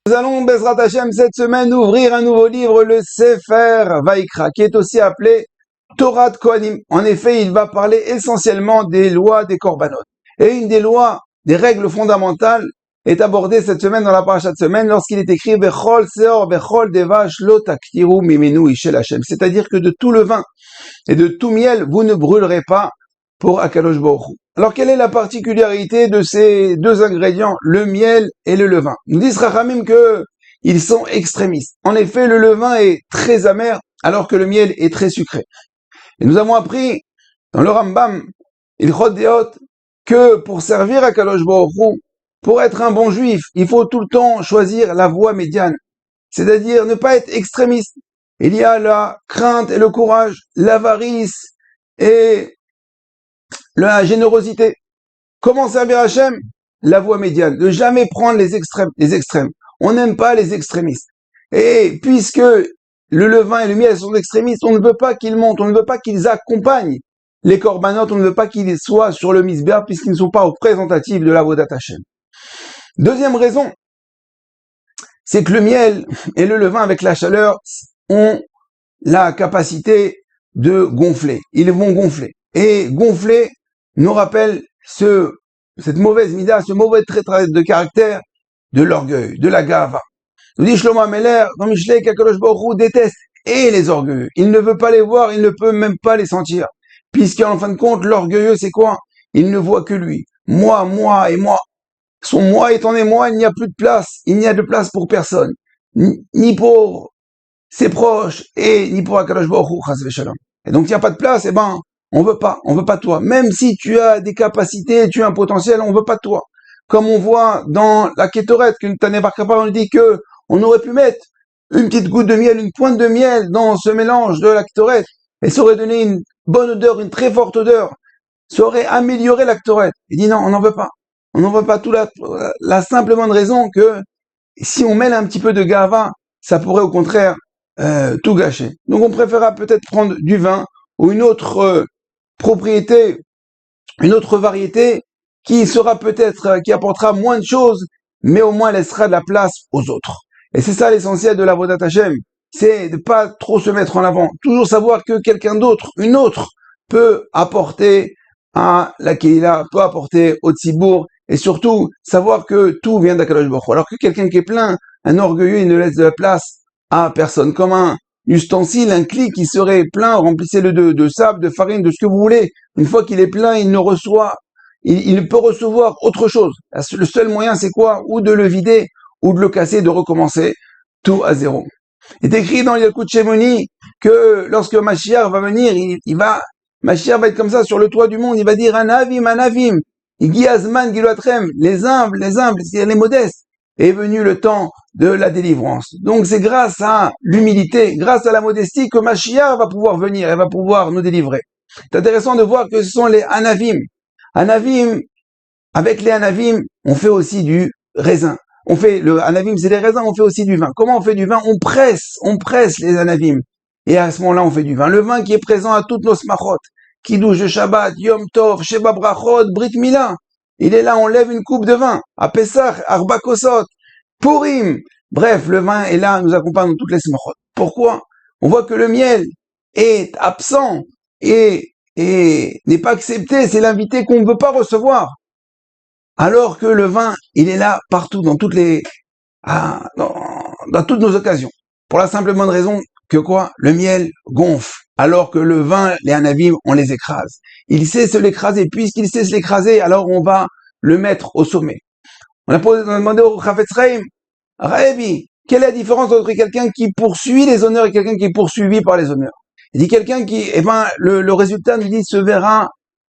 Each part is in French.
Nous allons, Bezrat Hashem, cette semaine ouvrir un nouveau livre, le Sefer Vaikra, qui est aussi appelé Torah de Kohanim. En effet, il va parler essentiellement des lois des Korbanot. Et une des lois, des règles fondamentales, est abordée cette semaine dans la paracha de semaine lorsqu'il est écrit Bechol Seor, Bechol Devash, Lo Taktiru Mimenu Ishel Hashem. C'est-à-dire que de tout le vin et de tout miel, vous ne brûlerez pas pour Akadosh Baruch Hu. Alors, quelle est la particularité de ces deux ingrédients, le miel et le levain? Nous disent Rachamim que ils sont extrémistes. En effet, le levain est très amer, alors que le miel est très sucré. Et nous avons appris dans le Rambam, Ilchot Deot, que pour servir à Akadosh Baruch Hu, pour être un bon juif, il faut tout le temps choisir la voie médiane. C'est-à-dire ne pas être extrémiste. Il y a la crainte et le courage, l'avarice et la générosité. Comment servir Hachem? La voie médiane. Ne jamais prendre les extrêmes. On n'aime pas les extrémistes. Et puisque le levain et le miel sont extrémistes, on ne veut pas qu'ils montent, on ne veut pas qu'ils accompagnent les corbanotes, on ne veut pas qu'ils soient sur le misbéar puisqu'ils ne sont pas représentatifs de la Avodat Hachem. Deuxième raison, c'est que le miel et le levain avec la chaleur ont la capacité de gonfler. Ils vont gonfler. Et gonfler nous rappelle cette mauvaise mida, ce mauvais trait de caractère de l'orgueil, de la gava. Nous dit Shlomo Ameler, dans Mishlei, qu'Akadosh Baruch Hu déteste et les orgueilleux. Il ne veut pas les voir, il ne peut même pas les sentir. Puisqu'en fin de compte, l'orgueilleux, c'est quoi? Il ne voit que lui. Moi et moi. Son moi étant moi, il n'y a plus de place. Il n'y a de place pour personne. Ni pour ses proches et ni pour Akadosh Baruch Hu, chas v'shalom. Et donc, il n'y a pas de place, on veut pas de toi. Même si tu as des capacités, tu as un potentiel, on veut pas de toi. Comme on voit dans la Kétoret, que Tané Bar Kappa, on dit que on aurait pu mettre une petite goutte de miel, une pointe de miel dans ce mélange de la Kétoret, et ça aurait donné une bonne odeur, une très forte odeur. Ça aurait amélioré la Kétoret. Il dit non, on n'en veut pas. On n'en veut pas tout la simple bonne raison que si on mêle un petit peu de gava, ça pourrait au contraire tout gâcher. Donc on préférera peut-être prendre du vin ou une autre propriété, une autre variété qui sera peut-être, qui apportera moins de choses, mais au moins laissera de la place aux autres. Et c'est ça l'essentiel de la Avodat Hashem, c'est de pas trop se mettre en avant, toujours savoir que quelqu'un d'autre, une autre, peut apporter à la Keila, peut apporter au Tzibour, et surtout savoir que tout vient d'Akadosh Baruch Hu. Alors que quelqu'un qui est plein, un orgueilleux, il ne laisse de la place à personne, comme un ustensile, un cli qui serait plein, remplissez-le de sable, de farine, de ce que vous voulez. Une fois qu'il est plein, il ne peut recevoir autre chose. Le seul moyen, c'est quoi? Ou de le vider, ou de le casser, de recommencer tout à zéro. Il est écrit dans Yalkut Shemoni que lorsque Mashiach va venir, Mashiach va être comme ça sur le toit du monde, il va dire Anavim, Igiazman Giloatrem, les humbles, c'est-à-dire les modestes. Est venu le temps de la délivrance. Donc c'est grâce à l'humilité, grâce à la modestie que Mashiach va pouvoir venir et va pouvoir nous délivrer. C'est intéressant de voir que ce sont les Anavim. Anavim, avec les Anavim, on fait aussi du raisin. Le Anavim, c'est des raisins, on fait aussi du vin. Comment on fait du vin? On presse les Anavim. Et à ce moment-là, on fait du vin. Le vin qui est présent à toutes nos smachot. Kiddush de Shabbat, Yom Tov, Sheba Brachot, Brit Mila. Il est là, on lève une coupe de vin. À Pessah, Arba Kosot, Purim. Bref, le vin est là, nous accompagne dans toutes les smachot. Pourquoi? On voit que le miel est absent et n'est pas accepté. C'est l'invité qu'on ne veut pas recevoir. Alors que le vin, il est là partout, dans toutes nos occasions. Pour la simple bonne raison que quoi? Le miel gonfle. Alors que le vin, les anavim, on les écrase. Il sait se l'écraser. Puisqu'il sait se l'écraser, alors on va le mettre au sommet. On a demandé au Chafetz Chaim, Rabi, quelle est la différence entre quelqu'un qui poursuit les honneurs et quelqu'un qui est poursuivi par les honneurs? Il dit quelqu'un qui, le résultat nous dit se verra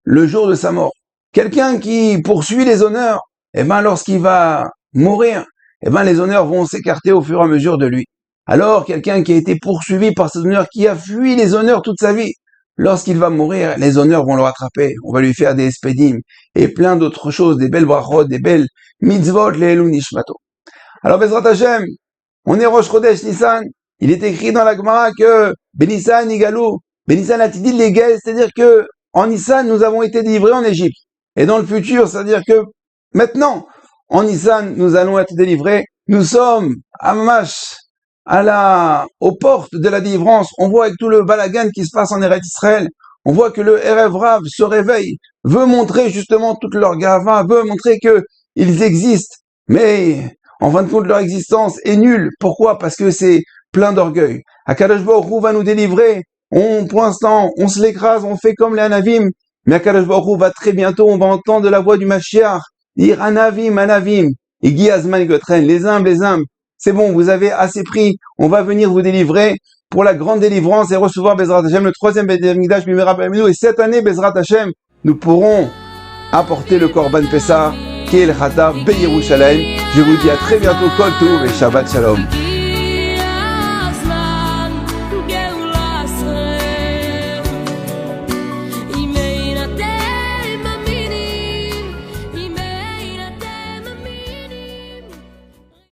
le jour de sa mort. Quelqu'un qui poursuit les honneurs, lorsqu'il va mourir, les honneurs vont s'écarter au fur et à mesure de lui. Alors, quelqu'un qui a été poursuivi par ses honneurs, qui a fui les honneurs toute sa vie, lorsqu'il va mourir, les honneurs vont le rattraper. On va lui faire des espedim et plein d'autres choses, des belles brachot, des belles mitzvot, les elou nishmato. Alors, Bezrat Hashem, on est Rosh Chodesh Nissan. Il est écrit dans la Gemara que Benissan Igalou, Benissan Atidil Legel, c'est-à-dire que en Nissan, nous avons été délivrés en Égypte. Et dans le futur, c'est-à-dire que maintenant, en Nissan, nous allons être délivrés Nous sommes à Mamash, aux portes de la délivrance. On voit avec tout le balagan qui se passe en Eretz Israël. On voit que le Erev Rav se réveille, veut montrer justement toute leur gava, veut montrer que ils existent. Mais, en fin de compte, leur existence est nulle. Pourquoi? Parce que c'est plein d'orgueil. Akadosh Baruch Hu va nous délivrer. Pour l'instant, on se l'écrase, on fait comme les Anavim. Mais Akadosh Baruch Hu va très bientôt, on va entendre la voix du Mashiach. Dire Anavim, Anavim. Et Guy Azman Gotren, les humbles. C'est bon, vous avez assez pris. On va venir vous délivrer pour la grande délivrance et recevoir Bezrat Hashem, le troisième Beit Hamikdash Bimera B'Yameinu. Et cette année, Bezrat Hashem, nous pourrons apporter le Korban Pessah, qui est le Chata B'Yerushalayim. Je vous dis à très bientôt, Kol Tov et Shabbat Shalom.